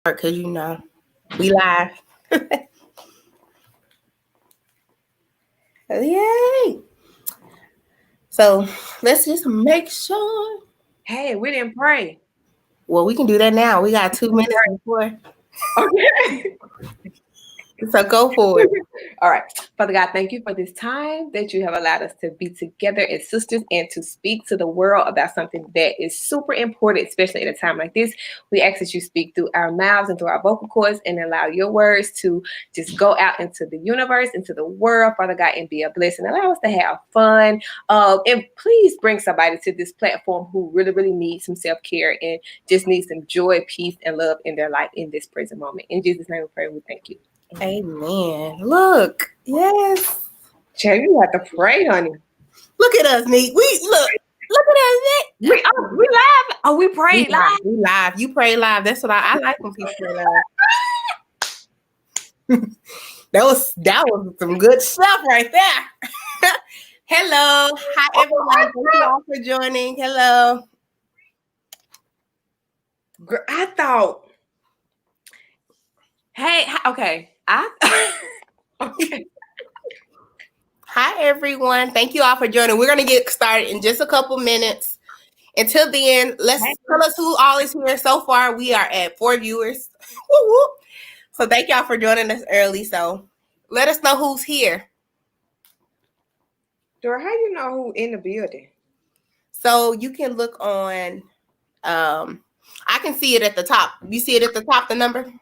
because we live. Yay! So let's just make sure. Hey, we didn't pray. Well, we can do that now. We got 2 minutes before. Okay. So go for it. All right. Father God, thank you for this time that you have allowed us to be together as sisters and to speak to the world about something that is super important, especially at a time like this. We ask that you speak through our mouths and through our vocal cords and allow your words to just go out into the universe, into the world, Father God, and be a blessing. Allow us to have fun. And please bring somebody to this platform who really, really needs some self-care and just needs some joy, peace, and love in their life in this present moment. In Jesus' name we pray and we thank you. Amen. Look, yes. Cherry, you have to pray, honey. Look at us, Meek. Look at us, Nick. We live. Oh, we pray live. We live. You pray live. That's what I like when people pray live. That was some good stuff right there. Hello. Hi, everyone. Thank you all for joining. Hello. I thought. Hey, okay. Okay. Hi, everyone. Thank you all for joining. We're going to get started in just a couple minutes. Until then, let's tell us who all is here. So far, we are at 4 viewers. Woo woo. So thank y'all for joining us early. So let us know who's here. Dora, how you know who in the building? So you can look on, I can see it at the top. You see it at the top, the number?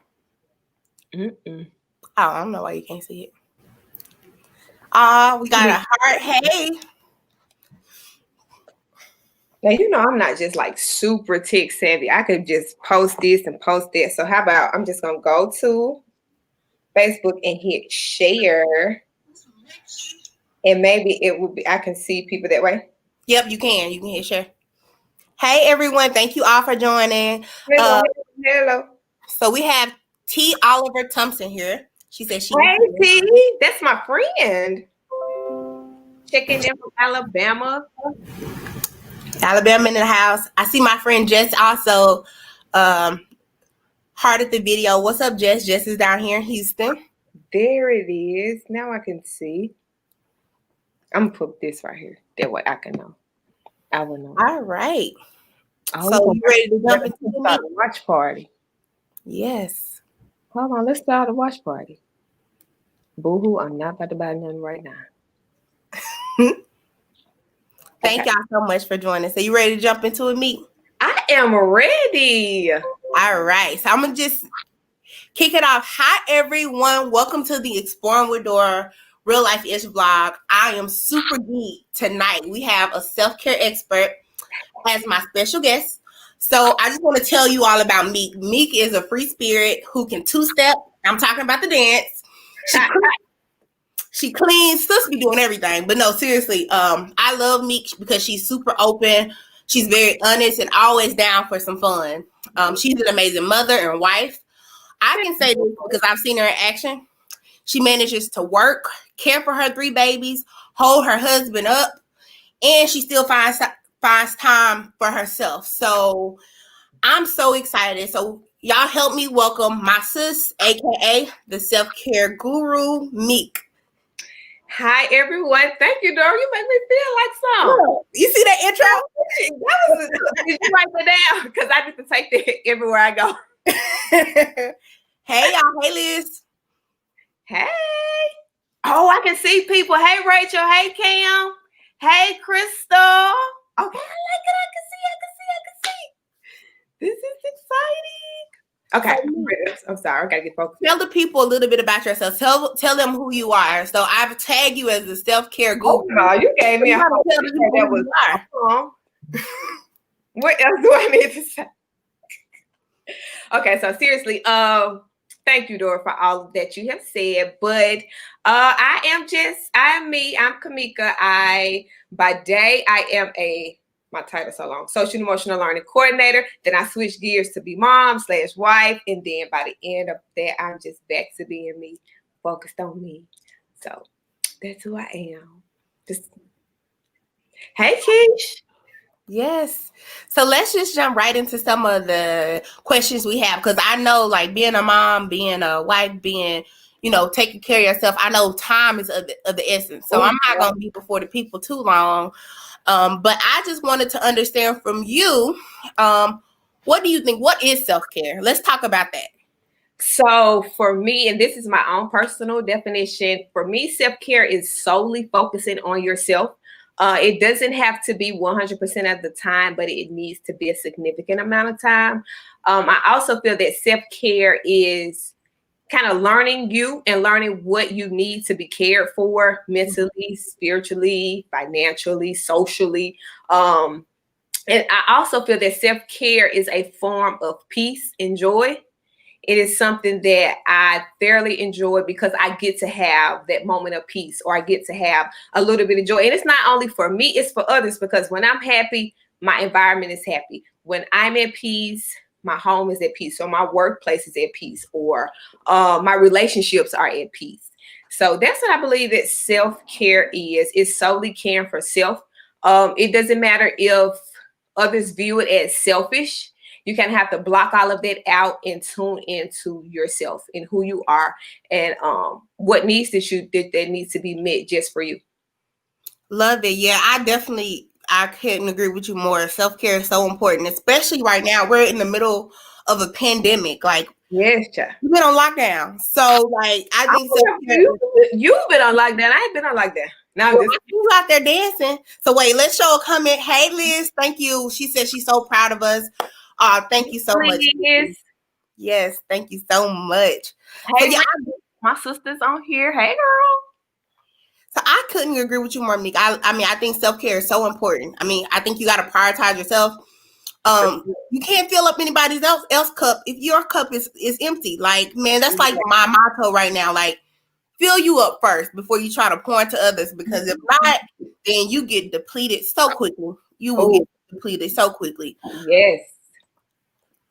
Mm-mm. Oh, I don't know why you can't see it. We got a heart. Hey. Now, I'm not just like super tech savvy. I could just post this and post that. So how about I'm just going to go to Facebook and hit share. And maybe it will be, I can see people that way. Yep, you can. You can hit share. Hey, everyone. Thank you all for joining. Hello. So we have T. Oliver Thompson here. She said she. Hey, T. That's my friend. Checking in from Alabama. Alabama in the house. I see my friend Jess also hearted the video. What's up, Jess? Jess is down here in Houston. There it is. Now I can see. I'm going to put this right here. That way I can know. I will know. All right. Oh, so you ready to jump into the watch party? Yes. Hold on. Let's start a watch party. Boo-hoo. I'm not about to buy nothing right now. Thank y'all so much for joining. So you ready to jump into it, Meek? I am ready. All right. So I'm going to just kick it off. Hi, everyone. Welcome to the Exploring with Dora Real Life-ish vlog. I am super geek tonight. We have a self-care expert as my special guest. So I just want to tell you all about Meek. Meek is a free spirit who can two-step. I'm talking about the dance. She cleans, sus be doing everything. But no, seriously, I love Meek because she's super open. She's very honest and always down for some fun. She's an amazing mother and wife. I can say this because I've seen her in action. She manages to work, care for her 3 babies, hold her husband up, and she still finds time for herself. So I'm so excited. So y'all help me welcome my sis, aka the self-care guru, Meek. Hi, everyone. Thank you, Dora. You make me feel like something. You see that intro? Did you write that down? Because I get to take that everywhere I go. Hey, y'all. Hey, Liz. Hey. Oh, I can see people. Hey, Rachel. Hey, Cam. Hey, Crystal. Okay, I like it. I can see. This is exciting. Okay, I'm sorry. I gotta get focused. Tell the people a little bit about yourself. Tell them who you are. So I've tagged you as a self-care guru. Oh, no, you gave me a whole that was What else do I need to say? Okay, so seriously, thank you, Dora, for all that you have said. But I am me. I'm Kamika. By day, I am my title so long, social emotional learning coordinator. Then I switched gears to be mom/wife. And then by the end of that, I'm just back to being me, focused on me. So that's who I am. Hey, Keish. Yes. So let's just jump right into some of the questions we have, because I know, like, being a mom, being a wife, being, taking care of yourself, I know time is of the essence. So Oh, I'm not going to be before the people too long. But I just wanted to understand from you, what do you think? What is self-care? Let's talk about that. So for me, and this is my own personal definition, for me, self-care is solely focusing on yourself. It doesn't have to be 100% of the time, but it needs to be a significant amount of time. I also feel that self-care is kind of learning you and learning what you need to be cared for mentally, spiritually, financially, socially. And I also feel that self-care is a form of peace and joy. It is something that I thoroughly enjoy because I get to have that moment of peace, or I get to have a little bit of joy. And it's not only for me, it's for others, because when I'm happy, my environment is happy. When I'm at peace, my home is at peace, or my workplace is at peace, or my relationships are at peace. So that's what I believe that self-care is. It's solely caring for self. It doesn't matter if others view it as selfish. You kind of have to block all of that out and tune into yourself and who you are, and what needs that needs to be met just for you. Love it. Yeah, I couldn't agree with you more. Self-care is so important, especially right now. We're in the middle of a pandemic. Like, Yes, child. we've been on lockdown. So, like, I think self-care You've been on lockdown. I ain't been on lockdown. Now well, you out there dancing. So wait, let's show a comment. Hey Liz, thank you. She said she's so proud of us. Thank you so much. Yes, thank you so much. So Hey, yeah, my sister's on here. Hey, girl. so I couldn't agree with you more, Meek. I mean, I think self-care is so important. I mean, I think you got to prioritize yourself. You can't fill up anybody else cup if your cup is empty. Like, man, that's like my motto right now. Like, fill you up first before you try to pour into others, because if not, then you get depleted so quickly. You will get depleted so quickly. Yes.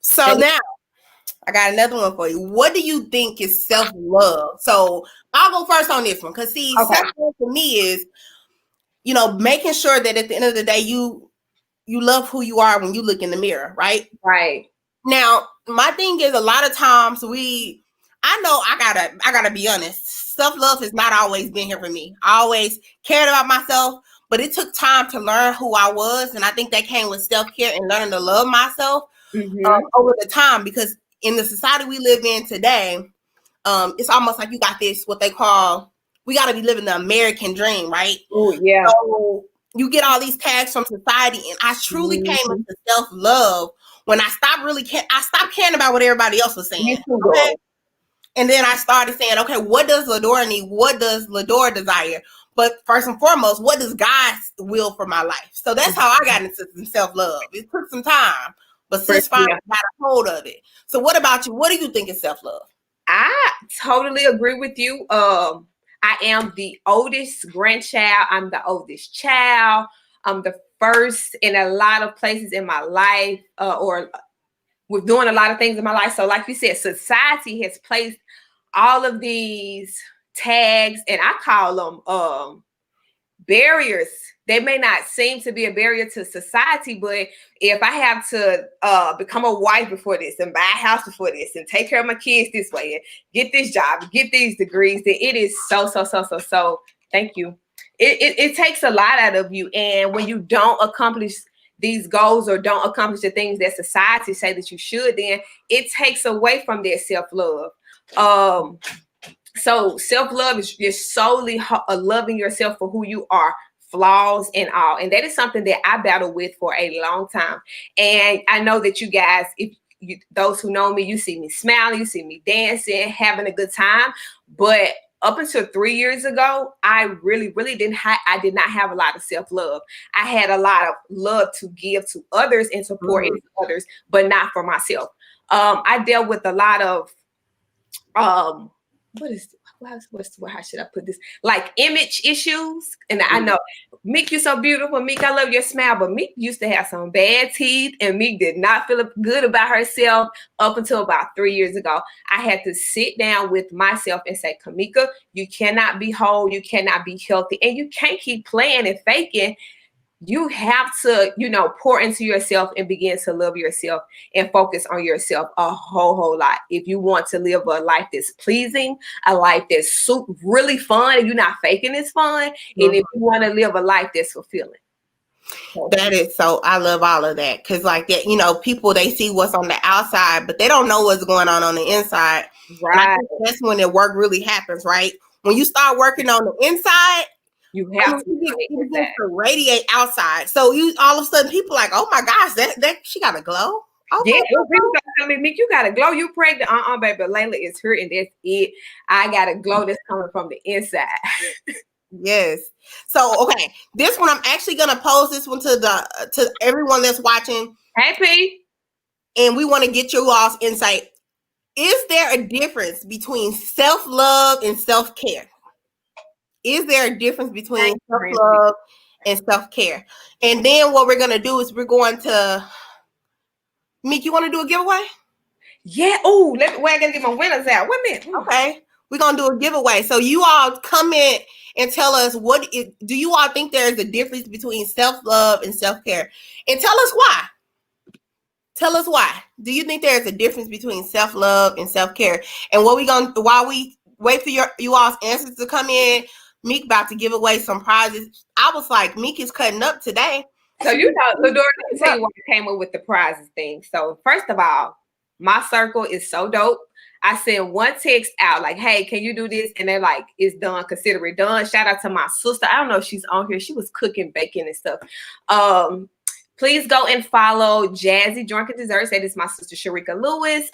So now I got another one for you. What do you think is self-love? So I'll go first on this one, because see, self-love for me is, making sure that at the end of the day, you love who you are when you look in the mirror, right? Right. Now, my thing is, a lot of times I know I gotta be honest. Self-love has not always been here for me. I always cared about myself, but it took time to learn who I was. And I think that came with self-care and learning to love myself over the time, because in the society we live in today, it's almost like you got this, what they call, we got to be living the American dream, right? Oh, yeah. So you get all these tags from society, and I truly came into self-love when I stopped caring about what everybody else was saying. Okay? And then I started saying, okay, what does Ladora need? What does Ladora desire? But first and foremost, what does God's will for my life? So that's how I got into some self-love. It took some time, but since finally got a hold of it. So what about you? What do you think is self-love? I totally agree with you. I am the oldest grandchild. I'm the oldest child. I'm the first in a lot of places in my life, or with doing a lot of things in my life. So like you said, society has placed all of these tags, and I call them barriers. They may not seem to be a barrier to society, but if I have to become a wife before this, and buy a house before this, and take care of my kids this way, and get this job, get these degrees, then it is so thank you. It takes a lot out of you. And when you don't accomplish these goals, or don't accomplish the things that society say that you should, then it takes away from their self-love. So self-love is just solely loving yourself for who you are, flaws and all. And that is something that I battled with for a long time. And I know that you guys, those who know me, you see me smiling, you see me dancing, having a good time. But up until 3 years ago, I really did not have a lot of self-love. I had a lot of love to give to others and support into others, but not for myself. I dealt with a lot of how should I put this? Like image issues. And I know, Meek, you're so beautiful. Meek, I love your smile. But Meek used to have some bad teeth, and Meek did not feel good about herself up until about 3 years ago. I had to sit down with myself and say, Kamika, you cannot be whole. You cannot be healthy. And you can't keep playing and faking you have to, pour into yourself and begin to love yourself and focus on yourself a whole lot. If you want to live a life that's pleasing, a life that's really fun, and you're not faking it's fun, and if you want to live a life that's fulfilling. That is so, I love all of that. Because like that, people, they see what's on the outside, but they don't know what's going on the inside. Right. And I think that's when the work really happens, right? When you start working on the inside, you have to radiate outside. So you all of a sudden people like, oh my gosh, that she got a glow. Oh yeah, people tell me, Meek, you got a glow. You pregnant? Baby, Layla is here, and that's it. I got a glow that's coming from the inside. Yes. So okay, this one I'm actually gonna pose this one to everyone that's watching. Hey P. And we want to get your all's insight. Is there a difference between self-love and self-care? Is there a difference between self-love and self-care? And then what we're gonna do is we're going to Meek, you want to do a giveaway? Yeah. Oh, I gotta get my winners out. Wait a minute. Okay. We're gonna do a giveaway. So you all comment and tell us do you all think there is a difference between self-love and self-care? And tell us why. Tell us why. Do you think there is a difference between self-love and self-care? And while we wait for you all's answers to come in, Meek about to give away some prizes. I was like, Meek is cutting up today. So Dora, let me tell you why I came up with the prizes thing. So first of all, my circle is so dope. I sent one text out like, hey, can you do this? And they're like, it's done, consider it done. Shout out to my sister. I don't know if she's on here. She was cooking, baking and stuff. Please go and follow Jazzy Drunken Desserts. That is my sister Sharika Lewis.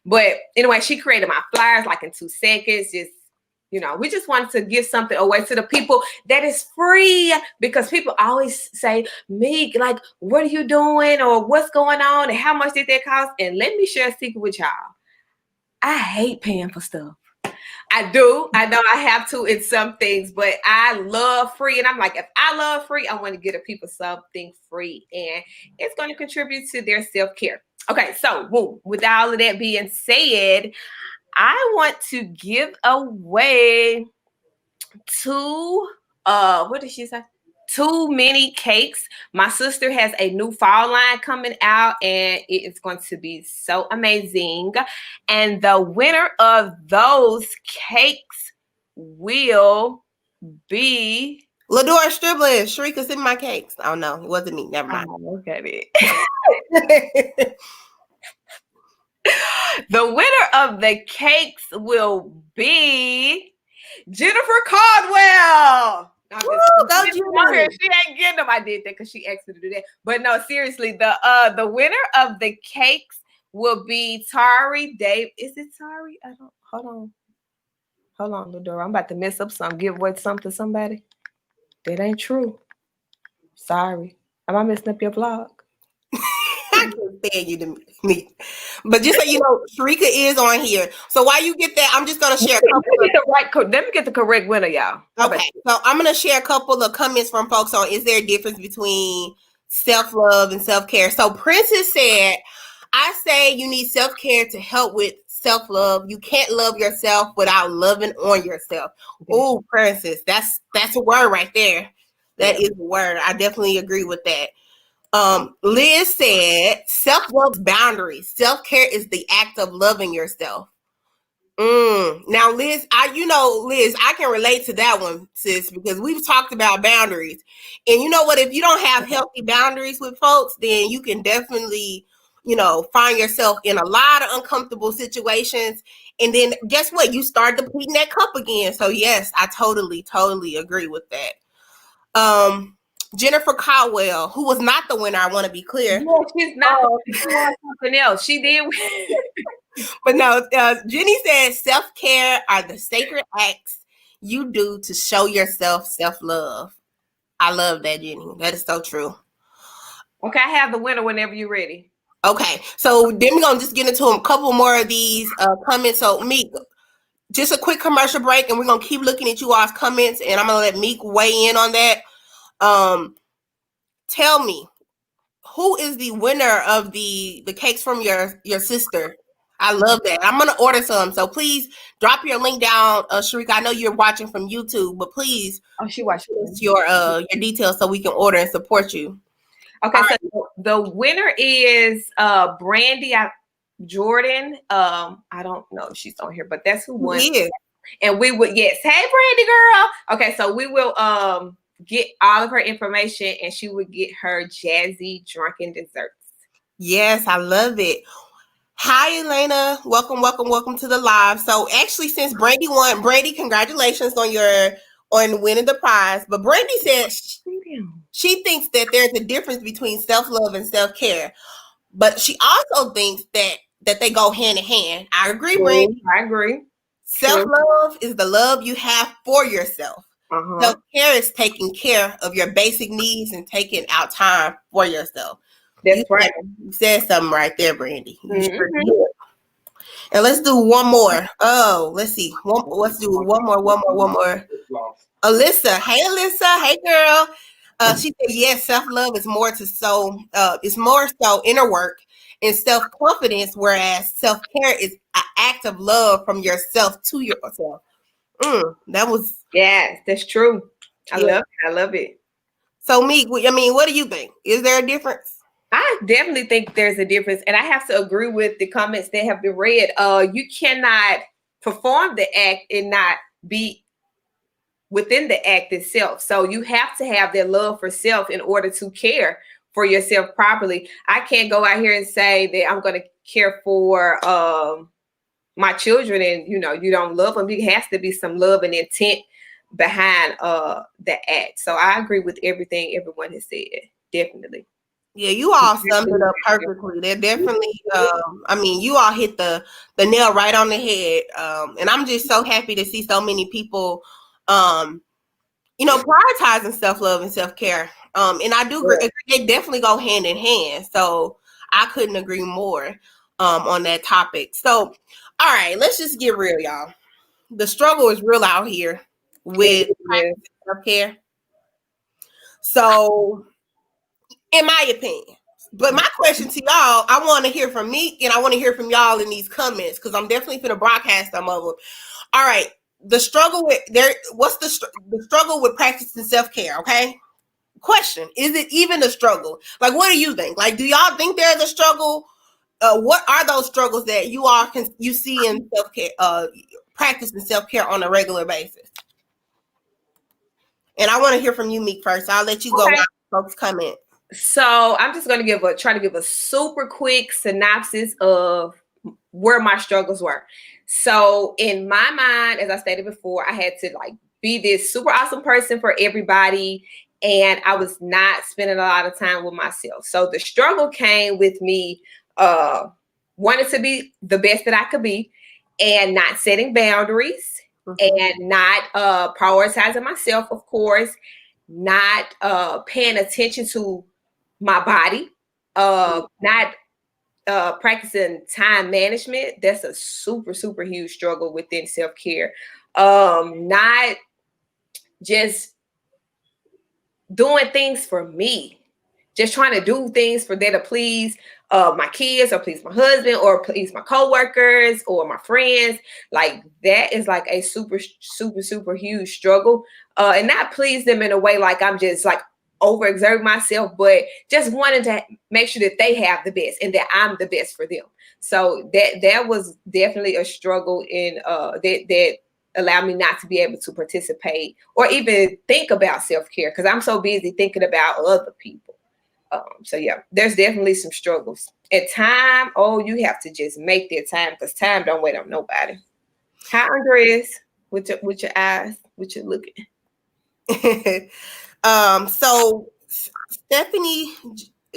But anyway, she created my flyers like in 2 seconds. Just, we just wanted to give something away to the people that is free, because people always say, Meek, like, what are you doing? Or what's going on? And how much did that cost? And let me share a secret with y'all. I hate paying for stuff. I do. I know I have to in some things, but I love free. And I'm like, if I love free, I want to give the people something free. And it's going to contribute to their self-care. Okay, so with all of that being said, I want to give away 2, what did she say? 2 mini cakes. My sister has a new fall line coming out, and it is going to be so amazing. And the winner of those cakes will be Ladora Striblin. Sharika sent my cakes. Oh no, it wasn't me. Never mind. Look at it. The winner of the cakes will be Jennifer Caldwell. She ain't getting them. I did that because she asked me to do that. But no, seriously, the winner of the cakes will be Tari Dave. Is it Tari? I don't. Hold on, Ladora. I'm about to mess up something. Give away something to somebody. That ain't true. Sorry. Am I messing up your vlog? I can stand you to me. But just so you know, Sharika is on here. So while you get that, I'm just going to share a couple. Let me get the correct winner, y'all. Okay. So I'm going to share a couple of comments from folks on, is there a difference between self-love and self-care? So Princess said, I say you need self-care to help with self-love. You can't love yourself without loving on yourself. Oh, Princess, that's a word right there. That is a word. I definitely agree with that. Liz said, self-love boundaries. Self-care is the act of loving yourself. Now, Liz, Liz, I can relate to that one, sis, because we've talked about boundaries. And you know what? If you don't have healthy boundaries with folks, then you can definitely, find yourself in a lot of uncomfortable situations. And then guess what? You start depleting that cup again. So yes, I totally, totally agree with that. Jennifer Caldwell, who was not the winner, I want to be clear. No, she's not. Something else. She did. But no, Jenny said self-care are the sacred acts you do to show yourself self-love. I love that, Jenny. That is so true. Okay, I have the winner whenever you're ready. Okay, so then we're going to just get into a couple more of these comments. So, Meek, just a quick commercial break, and we're going to keep looking at you all's comments, and I'm going to let Meek weigh in on that. Tell me, who is the winner of the cakes from your sister? I love that. I'm gonna order some. So please drop your link down, Sharika. I know you're watching from YouTube, but please she watched your details so we can order and support you. Okay, so the winner is Brandy Jordan. I don't know if she's on here, but that's who won. And we would, yes, hey Brandy girl. Okay, so we will get all of her information, and she would get her jazzy drunken desserts. Yes, I love it. Hi, Elena. Welcome to the live. So actually, since Brandy won, Brandy, congratulations on winning the prize. But Brandy said she thinks that there's a difference between self-love and self-care. But she also thinks that they go hand in hand. I agree, Brandy. I agree. Self-love is the love you have for yourself. Self-care is taking care of your basic needs and taking out time for yourself. That's right. You said something right there, Brandy. You sure did. And let's do one more. Oh, let's see. Let's do one more. Alyssa. Hey, Alyssa. Hey, girl. She said, yes, self-love is more so inner work and self-confidence, whereas self-care is an act of love from yourself to yourself. That was... Yes, that's true. I love it. So, Meek, I mean, what do you think? Is there a difference? I definitely think there's a difference, and I have to agree with the comments that have been read. You cannot perform the act and not be within the act itself. So you have to have that love for self in order to care for yourself properly. I can't go out here and say that I'm going to care for my children and, you don't love them. There has to be some love and intent behind the act. So I agree with everything everyone has said. Definitely. Yeah, you all summed it up perfectly. They're definitely, you all hit the nail right on the head. And I'm just so happy to see so many people, prioritizing self-love and self-care. And I do agree, they definitely go hand in hand. So I couldn't agree more on that topic. So, all right, let's just get real, y'all. The struggle is real out here with self-care. So, in my opinion. But my question to y'all, I want to hear from Meek and I want to hear from y'all in these comments because I'm definitely going to broadcast some of them. All right, what's the struggle with practicing self-care? Okay, question: is it even a struggle? Like, what do you think? Like, do y'all think there's a struggle? What are those struggles that you see in self-care, practicing self-care on a regular basis? And I want to hear from you, Meek, first. I'll let you go while folks comment. So I'm just going to try to give a super quick synopsis of where my struggles were. So in my mind, as I stated before, I had to be this super awesome person for everybody. And I was not spending a lot of time with myself. So the struggle came with me wanting to be the best that I could be and not setting boundaries and not prioritizing myself, of course, not paying attention to my body, not practicing time management. That's a super, super huge struggle within self-care. Not just doing things for me, just trying to do things to please my kids or please my husband or please my coworkers or my friends. Like that is like a super, super, super huge struggle. And not please them in a way like I'm just overexert myself, but just wanting to make sure that they have the best and that I'm the best for them. So that was definitely a struggle in that allowed me not to be able to participate or even think about self-care because I'm so busy thinking about other people. So yeah, there's definitely some struggles. At time, you have to just make that time because time don't wait on nobody. Hi, Andres, with your eyes, what you looking? So Stephanie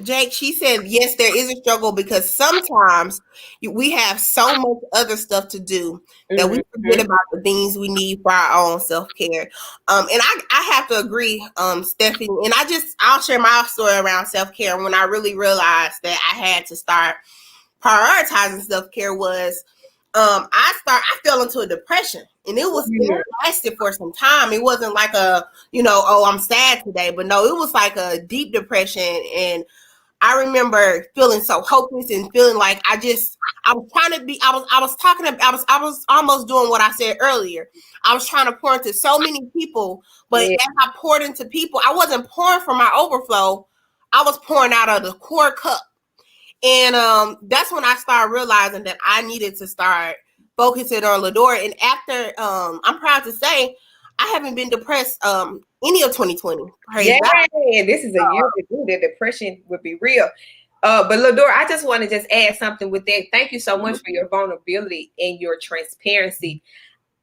Jake, she said, yes, there is a struggle because sometimes we have so much other stuff to do that we forget about the things we need for our own self-care. And I have to agree, Stephanie, and I'll share my story around self-care when I really realized that I had to start prioritizing self-care was I fell into a depression, and it lasted for some time. It wasn't like I'm sad today, but no, it was like a deep depression, and I remember feeling so hopeless and feeling like I was trying to be, I was talking about, I was almost doing what I said earlier. I was trying to pour into so many people, but as I poured into people, I wasn't pouring from my overflow. I was pouring out of the core cup. And that's when I started realizing that I needed to start focusing on Ladora. And after, I'm proud to say, I haven't been depressed any of 2020. Yeah, this is a year to do that. Depression would be real. But Ladora, I just want to just add something with that. Thank you so much for your vulnerability and your transparency.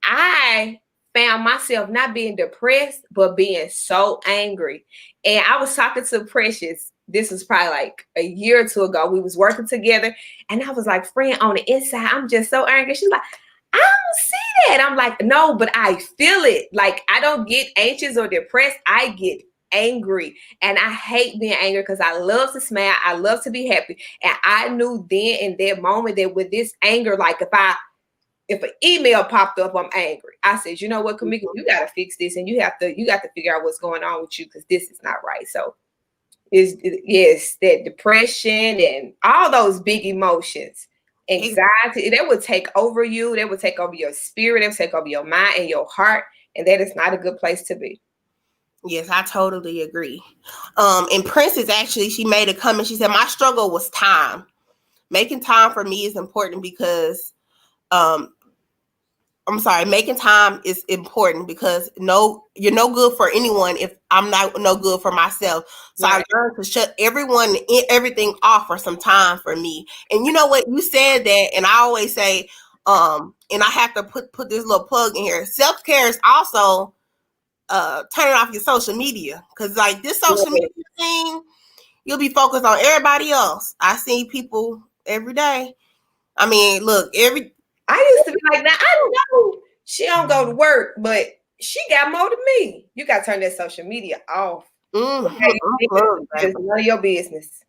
I found myself not being depressed, but being so angry. And I was talking to Precious. This was probably like a year or two ago. We was working together, and I was like, friend, on the inside, I'm just so angry. She's like, I don't see that. I'm like, no, but I feel it. Like, I don't get anxious or depressed. I get angry, and I hate being angry because I love to smile. I love to be happy. And I knew then in that moment that with this anger, like if an email popped up, I'm angry. I said, you know what, Kamika, you got to fix this, and you got to figure out what's going on with you because this is not right. So yes, that depression and all those big emotions, anxiety, that would take over you. That would take over your spirit. That would take over your mind and your heart, and that is not a good place to be. Yes, I totally agree. And Princess, actually, she made a comment. She said, my struggle was time. Making time for me is important because making time is important because you're no good for anyone if I'm not no good for myself. So right. I learned to shut everything off for some time for me. And you know what? You said that, and I always say, and I have to put this little plug in here. Self-care is also turning off your social media, because like this social media thing, you'll be focused on everybody else. I see people every day. I mean, look, I used to be like, now I know she don't go to work, but she got more than me. You got to turn that social media off. It's none of your business.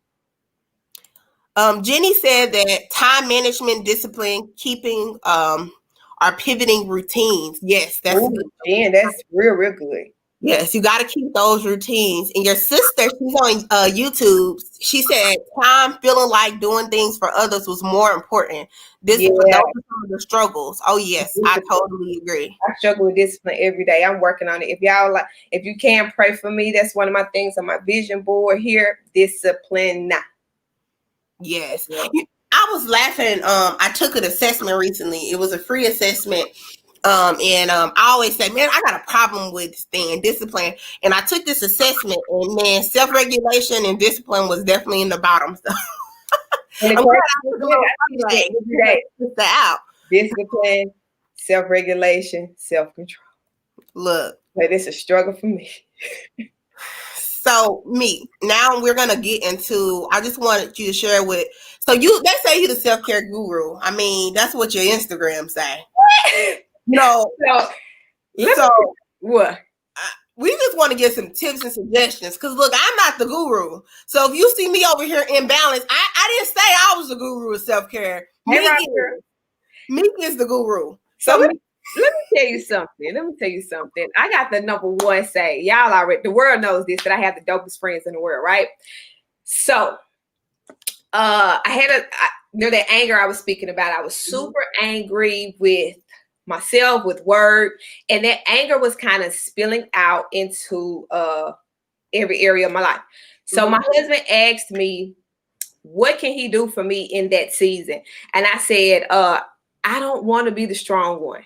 Jenny said that time management, discipline, keeping our pivoting routines. Yes, that's good. Jen, that's real good. Yes, you got to keep those routines. And your sister, she's on YouTube. She said time feeling like doing things for others was more important. Discipline, those are some of the struggles. Oh yes, I totally agree. I struggle with discipline every day. I'm working on it. If you can pray for me, that's one of my things on my vision board here. Discipline. Yes. I was laughing. I took an assessment recently. It was a free assessment. I always say, man, I got a problem with staying disciplined. And I took this assessment, and man, self-regulation and discipline was definitely in the bottom. So I'm out. Discipline, self-regulation, self-control. Look, but it's a struggle for me. So me, now we're gonna get into. I just wanted you to share with. So they say you're the self-care guru. I mean, that's what your Instagram say. No. What? We just want to get some tips and suggestions, because look, I'm not the guru. So if you see me over here imbalanced, I didn't say I was the guru of self-care. Meek is the guru. So let me tell you something. I got the number one say. Y'all already, the world knows this, that I have the dopest friends in the world, right? So I had that anger I was speaking about. I was super angry with myself, with work, and that anger was kind of spilling out into every area of my life. So my husband asked me, what can he do for me in that season? And I said, I don't want to be the strong one.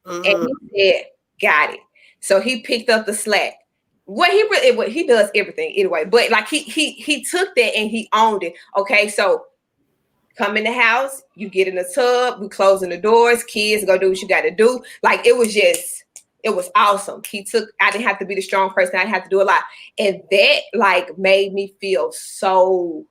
And he said, got it. So he picked up the slack. He does everything anyway, but like he took that and he owned it. Okay, so come in the house, you get in the tub, we closing the doors, kids go do what you got to do. Like it was awesome. I didn't have to be the strong person. I didn't have to do a lot. And that like made me feel so,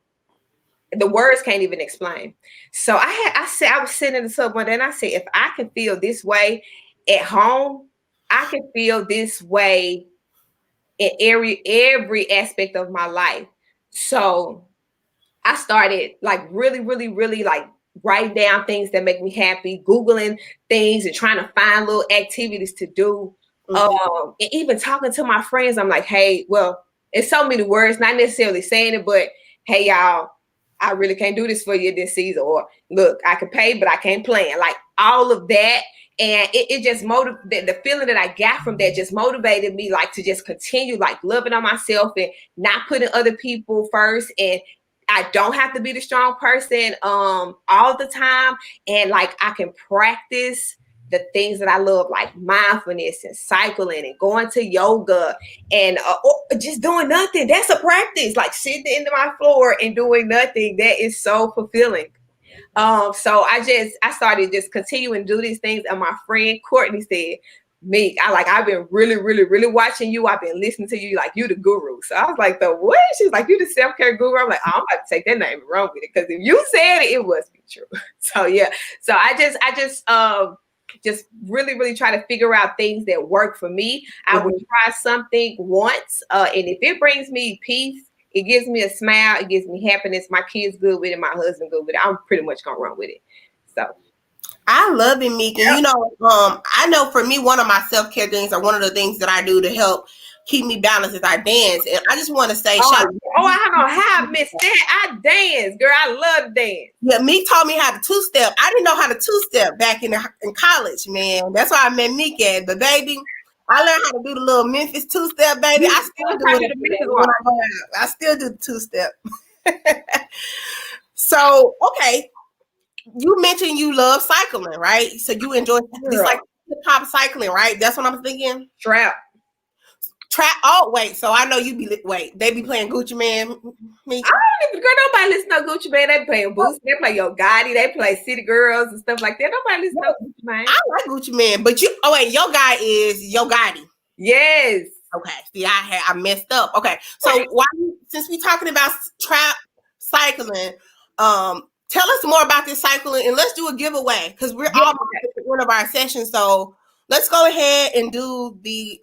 the words can't even explain. So I was sitting in the tub one day and I said, if I can feel this way at home, I can feel this way in every aspect of my life. So I started like really, really, really like writing down things that make me happy, Googling things and trying to find little activities to do. And even talking to my friends, I'm like, hey, well, it's so many words, not necessarily saying it, but hey y'all, I really can't do this for you this season, or look, I can pay, but I can't plan. Like all of that. And it just motivated, the feeling that I got from that just motivated me, like to just continue like loving on myself and not putting other people first. And I don't have to be the strong person all the time. And like I can practice the things that I love, like mindfulness and cycling and going to yoga and just doing nothing. That's a practice, like sitting into my floor and doing nothing. That is so fulfilling. So I started just continuing to do these things. And my friend Courtney said, Meek, I've been really, really, really watching you. I've been listening to you, like you the guru. So I was like, the what? She's like, you the self-care guru. I'm like, I'm about to take that name and run with it. Because if you said it, it must be true. So yeah. So I just really, really try to figure out things that work for me. I would try something once. And if it brings me peace, it gives me a smile, it gives me happiness. My kids good with it, my husband good with it. I'm pretty much gonna run with it. So I love it, Meek. And I know for me, one of my self-care things, or one of the things that I do to help keep me balanced, is I dance. And I just want to say, I don't know how I missed that. I dance, girl. I love dance. Yeah, Meek taught me how to two-step. I didn't know how to two-step back in college, man. That's why I met Meek at. But baby, I learned how to do the little Memphis two-step, baby. I still do it when I go out. I still do the two-step. So, okay. You mentioned you love cycling, right? So you enjoy this like hip-hop cycling, right? That's what I'm thinking. Trap. Oh, wait. So I know they be playing Gucci Mane. Meek? I don't even, girl, nobody listen to Gucci Mane. They playing Boost. They play Yo Gotti. They play City Girls and stuff like that. Nobody listen to Gucci Mane. I like Gucci Mane, but your guy is Yo Gotti. Yes. Okay. See, I messed up. Okay. So since we talking about trap cycling, tell us more about this cycling, and let's do a giveaway because we're almost at the end of our session. So let's go ahead and do the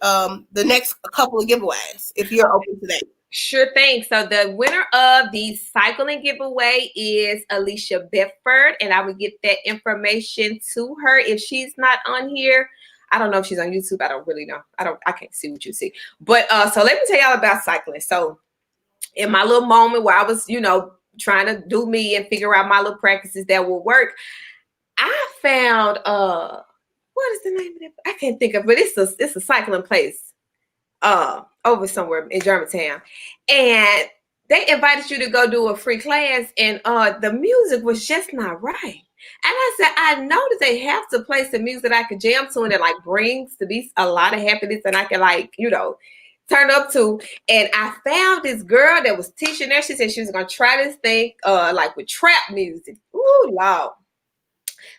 next couple of giveaways if you're open to that. Sure thing. So the winner of the cycling giveaway is Alicia Bedford, and I will get that information to her if she's not on here. I don't know if she's on YouTube. I don't really know. I can't see what you see. But so let me tell y'all about cycling. So in my little moment where I was, trying to do me and figure out my little practices that will work, I found what is the name of it? I can't think of it. It's a cycling place over somewhere in Germantown. And they invited you to go do a free class, and the music was just not right. And I said, I know that they have to play some music that I can jam to and that like brings to be a lot of happiness and I can turn up to. And I found this girl that was teaching there. She said she was gonna try this thing like with trap music. Ooh, Lord.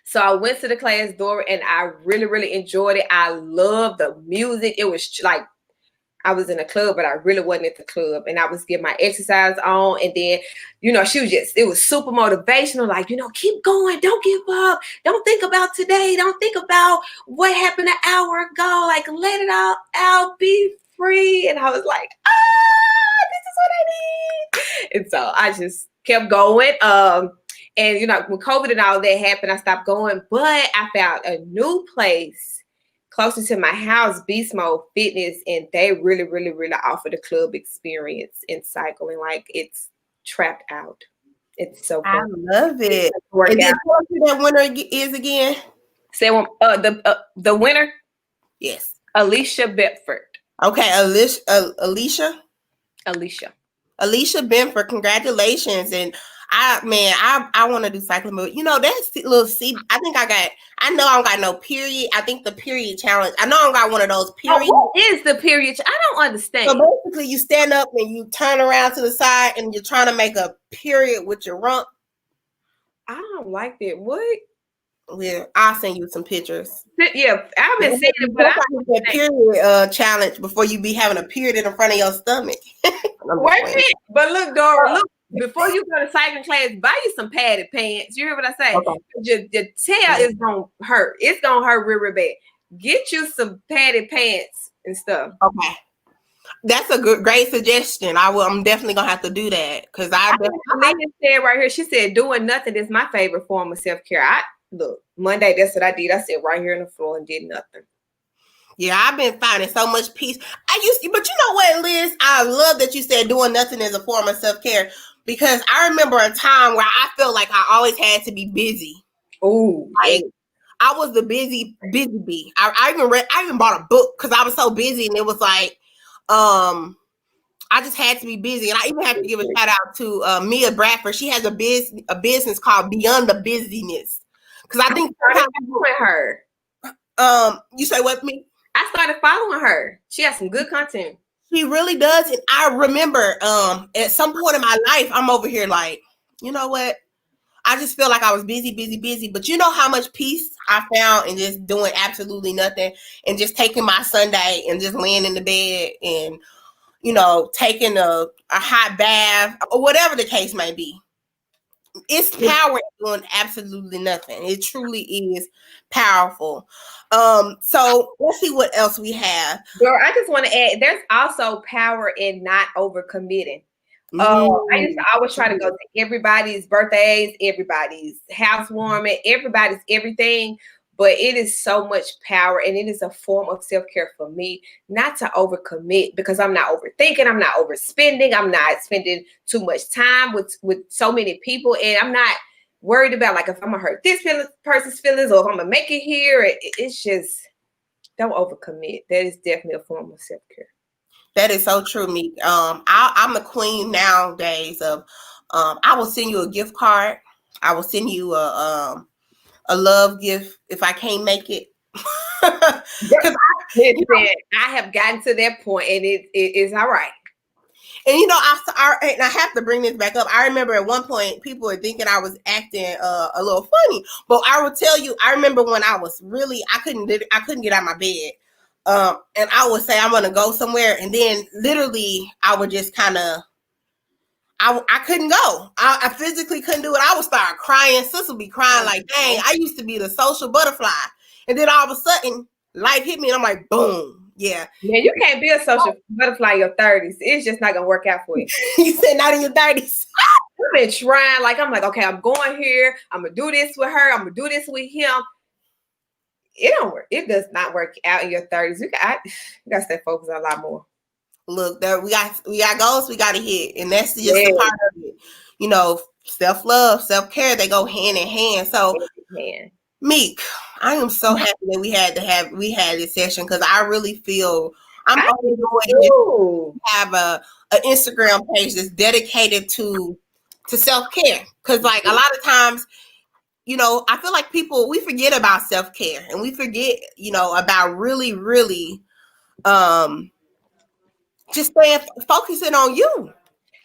So I went to the class, Dora, and I really, really enjoyed it. I love the music. It was like I was in a club, but I really wasn't at the club. And I was getting my exercise on. And then, she was it was super motivational. Like, keep going. Don't give up. Don't think about today. Don't think about what happened an hour ago. Like, let it all out. Be free. And I was like, this is what I need. And so I just kept going. And, when COVID and all that happened, I stopped going. But I found a new place closer to my house, Beast Mode Fitness, and they really, really, really offer the club experience in cycling. Like, it's trapped out. It's so fun. I love it. And then tell us who that winner is again. Say the winner? Yes. Alicia Bedford. Okay, Alicia. Alicia Benford, congratulations. And I want to do cycling, but that's little C. I know I don't got no period. I think the period challenge. I know I don't got one of those periods. What is the period? I don't understand. So basically, you stand up and you turn around to the side, and you're trying to make a period with your rump. I don't like that. What? Yeah, I'll send you some pictures. Yeah, I've been seeing it, but a period challenge before you be having a period in front of your stomach. Wait a minute, but look, Dora, look. Before you go to cycling class, buy you some padded pants. You hear what I say? Okay. Your tail is gonna hurt. It's gonna hurt real, real bad. Get you some padded pants and stuff. Okay, that's a great suggestion. I'm definitely gonna have to do that because I said right here. She said, "Doing nothing is my favorite form of self care." Look, Monday, that's what I did. I sat right here on the floor and did nothing. Yeah, I've been finding so much peace. But you know what, Liz? I love that you said doing nothing is a form of self care. because I remember a time where I felt like I always had to be busy. Oh, Like, I was the busy bee. I even bought a book because I was so busy, and it was like, I just had to be busy. And I even have to give a shout out to Mia Bradford. She has a business called Beyond the Busyness. Because I think sometimes following her. You say what, me? I started following her. She has some good content. She really does. And I remember at some point in my life, I'm over here like, you know what? I just feel like I was busy. But you know how much peace I found in just doing absolutely nothing and just taking my Sunday and just laying in the bed and, you know, taking a hot bath or whatever the case may be. It's power in doing absolutely nothing. It truly is powerful. So let's see what else we have. Girl, I just want to add, there's also power in not overcommitting. I used to always try to go to everybody's birthdays, everybody's housewarming, everybody's everything. But it is so much power, and it is a form of self-care for me not to overcommit, because I'm not overthinking, I'm not overspending, I'm not spending too much time with so many people, and I'm not worried about like if I'm gonna hurt this person's feelings or if I'm gonna make it here. It's just, don't overcommit. That is definitely a form of self-care. That is so true, Meek. I'm a queen nowadays of I will send you a gift card. I will send you a love gift if I can't make it. Because I have gotten to that point, and it is all right. And you know, I have to bring this back up. I remember at one point people were thinking I was acting a little funny, but I will tell you, I remember when I was really I couldn't get out of my bed, and I would say I'm gonna go somewhere, and then literally I would just kind of. I couldn't go. I physically couldn't do it. I would start crying. Sis would be crying like, dang, I used to be the social butterfly. And then all of a sudden, life hit me and I'm like, boom. Yeah. Yeah, you can't be a social butterfly in your 30s. It's just not going to work out for you. You said not in your 30s. I've been trying. Like, I'm like, okay, I'm going here. I'm going to do this with her. I'm going to do this with him. It don't work. It does not work out in your 30s. You got to stay focused on a lot more. Look, there we got goals we got to hit, and that's just a part of it. You know, self-love, self-care, they go hand in hand. So, Meek, I am so happy that we had this session, because I really feel I'm only going to have a Instagram page that's dedicated to self-care, because like a lot of times, you know, I feel like we forget about self-care, and we forget, you know, about really just focusing on you.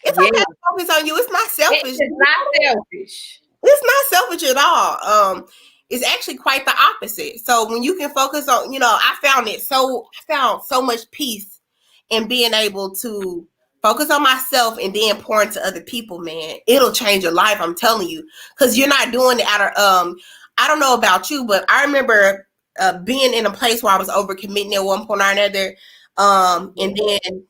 It's okay to focus on you. It's not selfish. It's not selfish. It's not selfish at all. It's actually quite the opposite. So when you can focus on, you know, I found so much peace in being able to focus on myself and then pour into other people, man. It'll change your life, I'm telling you. Because you're not doing it out of, I don't know about you, but I remember being in a place where I was overcommitting at one point or another. And then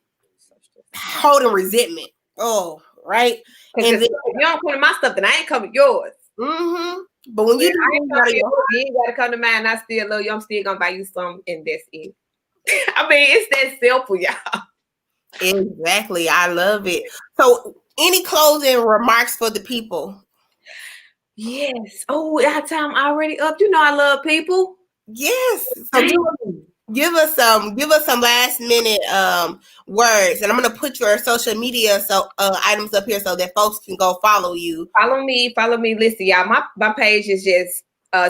holding resentment. Oh, right. And then, if you don't come to my stuff, then I ain't coming to yours. Mm-hmm. But when you ain't gotta come to mine. I still love you. I'm still gonna buy you some, and that's it. I mean, it's that simple, y'all. Exactly. I love it. So, any closing remarks for the people? Yes. Oh, our time already up. You know I love people. Yes. So give us some last minute words, and I'm gonna put your social media items up here so that folks can go follow you. Follow me. Listen, y'all, my page is just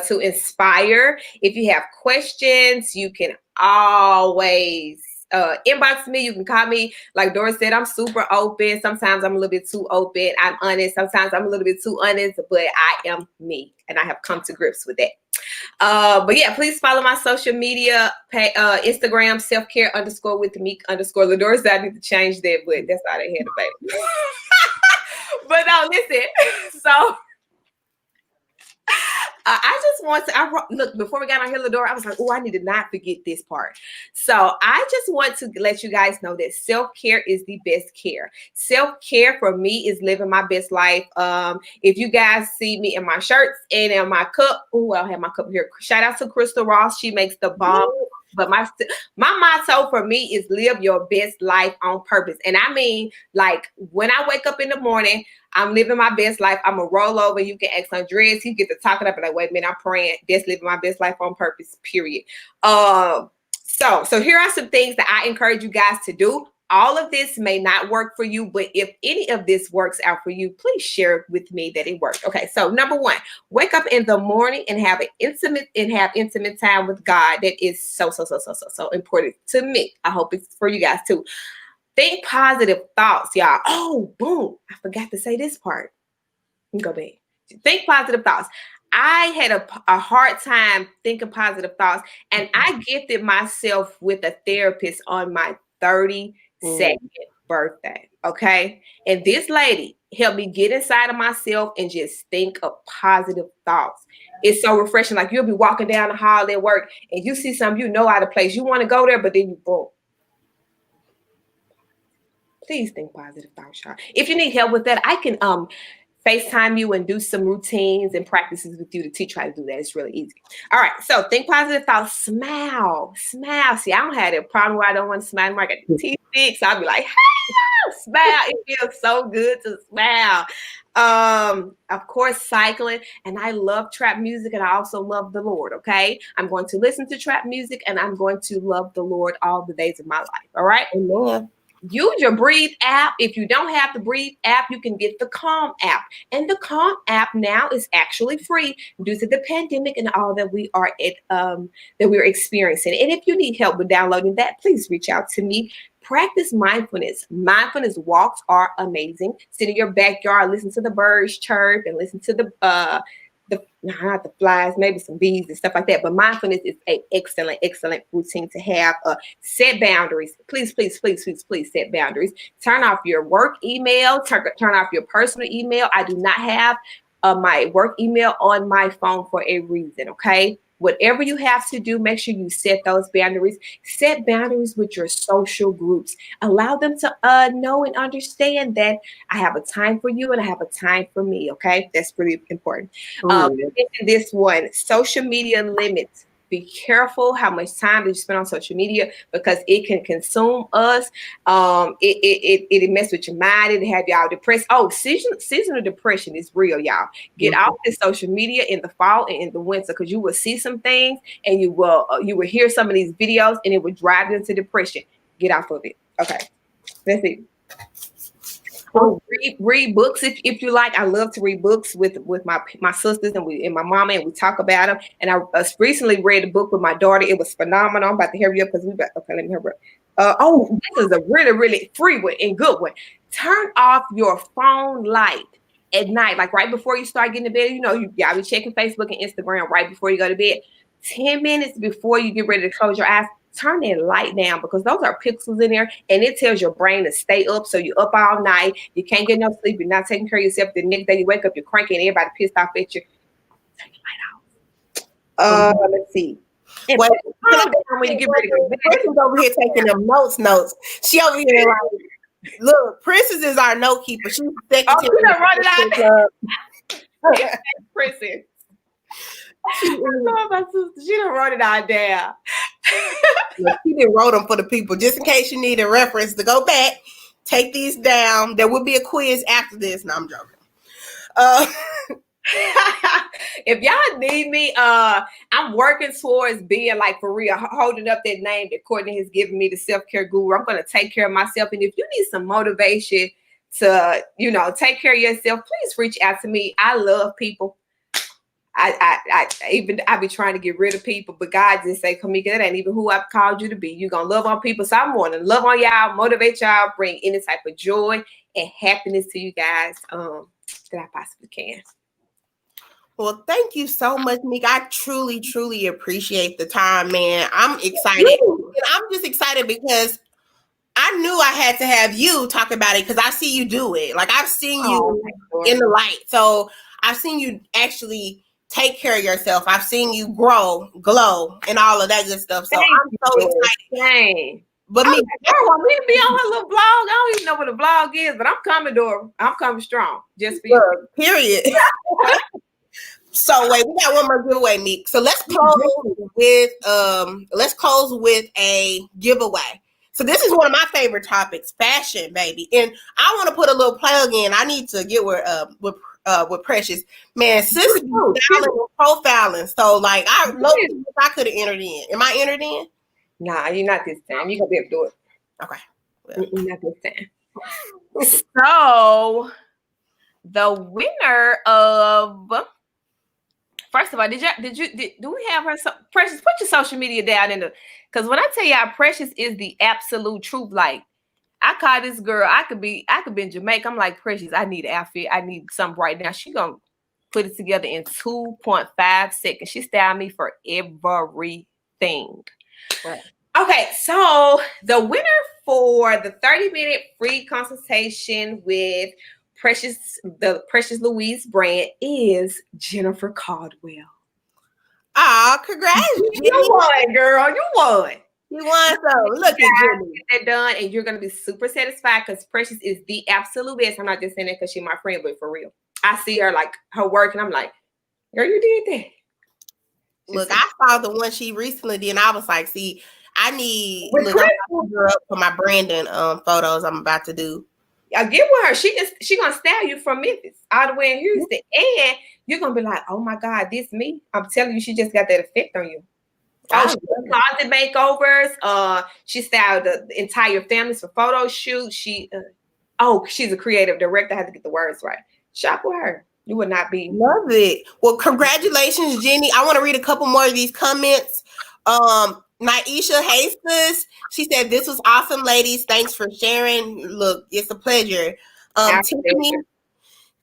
to inspire. If you have questions, you can always inbox me. You can call me. Like Dora said, I'm super open. Sometimes I'm a little bit too open. I'm honest. Sometimes I'm a little bit too honest, but I am me, and I have come to grips with that. But yeah, please follow my social media Instagram, selfcare_ with Meek _ Ladora said I need to change that, but that's all they had to say. But no, listen. So I just want to look, before we got on here, Ladora, I was like, oh, I need to not forget this part. So I just want to let you guys know that self-care is the best care. Self-care for me is living my best life. If you guys see me in my shirts and in my cup, oh, I'll have my cup here. Shout out to Crystal Ross. She makes the bomb But my motto for me is live your best life on purpose. And I mean, like when I wake up in the morning, I'm living my best life. I'm a rollover. You can ask Andres. He get to talking up and like, wait a minute, I'm praying. That's living my best life on purpose, period. So here are some things that I encourage you guys to do. All of this may not work for you, but if any of this works out for you, please share with me that it worked. Okay, so number one, wake up in the morning and have intimate time with God. That is so important to me. I hope it's for you guys too. Think positive thoughts, y'all. Oh, boom! I forgot to say this part. Go back. Think positive thoughts. I had a hard time thinking positive thoughts, and I gifted myself with a therapist on my 32nd birthday. Okay. And this lady helped me get inside of myself and just think of positive thoughts. It's so refreshing. Like you'll be walking down the hall at work and you see something out of place. You want to go there, but then you boom. Please think positive thoughts, y'all. If you need help with that, I can FaceTime you and do some routines and practices with you to teach you how to do that. It's really easy. All right. So think positive thoughts. Smile. See, I don't have a problem where I don't want to smile. I got the teeth big, so I'll be like, hey, smile. It feels so good to smile. Of course, cycling. And I love trap music, and I also love the Lord. Okay. I'm going to listen to trap music, and I'm going to love the Lord all the days of my life. All right. Amen. Use your Breathe app. If you don't have the Breathe app, you can get the Calm app. And the Calm app now is actually free due to the pandemic and all that we're experiencing. And if you need help with downloading that, please reach out to me. Practice mindfulness. Mindfulness walks are amazing. Sit in your backyard, listen to the birds chirp, and listen to not the flies, maybe some bees and stuff like that. But mindfulness is an excellent routine to have. Set boundaries. Please set boundaries. Turn off your work email. Turn off your personal email. I do not have my work email on my phone for a reason. Okay. Whatever you have to do, make sure you set those boundaries. Set boundaries with your social groups. Allow them to know and understand that I have a time for you and I have a time for me. Okay, that's pretty important. This one, social media limits. Be careful how much time you spend on social media because it can consume us. It mess with your mind. It have y'all depressed. Oh, seasonal depression is real, y'all. Get off the social media in the fall and in the winter because you will see some things and you will hear some of these videos and it will drive you into depression. Get off of it. Okay, that's it. Read books if you like. I love to read books with my sisters and my mama, and we talk about them. And I recently read a book with my daughter. It was phenomenal. I'm about to hurry up because okay, let me hurry up. This is a really free one and good one. Turn off your phone light at night, like right before you start getting to bed. Y'all be checking Facebook and Instagram right before you go to bed. 10 minutes before you get ready to close your eyes, turn that light down because those are pixels in there and it tells your brain to stay up. So you're up all night. You can't get no sleep. You're not taking care of yourself. The next day you wake up, you're cranky and everybody pissed off at you. Turn your light off. Let's see. Wait, when you get ready to go, Princess over here taking them notes. She over here like, look, Princess is our note keeper. She's secretary. You done run it out. Princess. She done wrote it all down. She didn't wrote them for the people. Just in case you need a reference to go back, take these down. There will be a quiz after this. No, I'm joking. If y'all need me, I'm working towards being like for real, holding up that name that Courtney has given me, the self-care guru. I'm going to take care of myself. And if you need some motivation to, take care of yourself, please reach out to me. I love people. I be trying to get rid of people, but God just say, Kamika, that ain't even who I've called you to be. You're going to love on people. So I'm going to love on y'all, motivate y'all, bring any type of joy and happiness to you guys that I possibly can. Well, thank you so much, Meek. I truly appreciate the time, man. I'm excited. And I'm just excited because I knew I had to have you talk about it because I see you do it. Like I've seen you in the light. So I've seen you actually take care of yourself. I've seen you grow, glow, and all of that good stuff. So I'm so excited. But me, I want me to be on her little blog. I don't even know what a blog is, but I'm coming, Dora. I'm coming strong. Just for you. Period. So wait, we got one more giveaway, Meek. So let's close with a giveaway. So this is one of my favorite topics, fashion, baby. And I want to put a little plug in. I need to get with Precious. Man, sis be styling and profiling. So like I could have entered in. Am I entered in? Nah, you're not this time. You're gonna be able to do it. Okay. Well. Not this time. So the winner of, first of all, do we have her? Precious, put your social media down in the, because when I tell y'all, Precious is the absolute truth. Like, I call this girl, I could be in Jamaica. I'm like, Precious, I need an outfit. I need something right now. She gonna put it together in 2.5 seconds. She styled me for everything. Right. Okay, so the winner for the 30-minute free consultation with the Precious Louise brand is Jennifer Caldwell. Ah, congrats. You won, girl. You won. You won, so look at you. Get that done, and you're gonna be super satisfied because Precious is the absolute best. I'm not just saying that because she's my friend, but for real, I see her like her work, and I'm like, girl, you did that. Look, I saw the one she recently did, and I was like, see, I need I'm about to her up for my Brandon photos I'm about to do. I'll get with her. She gonna style you from Memphis all the way in Houston, and you're gonna be like, oh my God, this me. I'm telling you, she just got that effect on you. Oh, she did closet makeovers. She styled the entire families for photo shoots. She's a creative director. I had to get the words right. Shop with her. You would not be. Love it. Well, congratulations, Jenny. I want to read a couple more of these comments. Naisha Hastus, she said, this was awesome, ladies. Thanks for sharing. Look, it's a pleasure.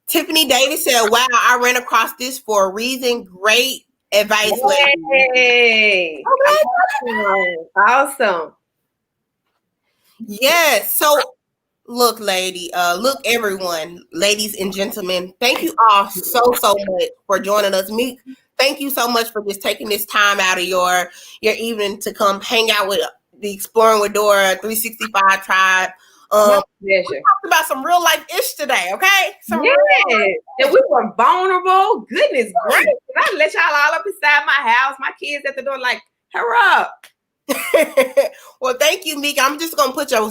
Tiffany Davis said, wow, I ran across this for a reason. Great advice. Hey. Awesome. Yes. So look, look, everyone, ladies and gentlemen, thank you all so much for joining us. Meek, thank you so much for just taking this time out of your evening to come hang out with the Exploring with Dora 365 tribe. We talked about some real life-ish today, okay? And we were vulnerable. Goodness gracious. I let y'all all up inside my house. My kids at the door like, hurry up. Well, thank you, Meek. I'm just gonna put your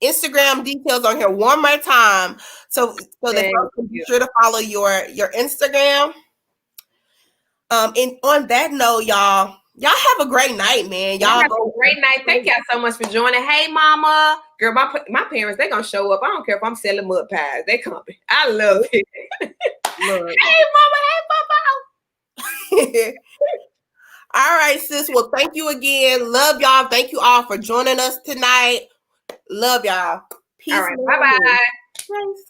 Instagram details on here one more time, so that you can be sure to follow your Instagram. And on that note, y'all have a great night, man. Y'all have a great night. Thank y'all so much for joining. Hey, mama, girl, my parents, they gonna show up. I don't care if I'm selling mud pies. They coming. I love it. Hey, mama. Hey, papa. All right, sis. Well, thank you again. Love y'all. Thank you all for joining us tonight. Love y'all. Peace. All right. Bye-bye. Thanks.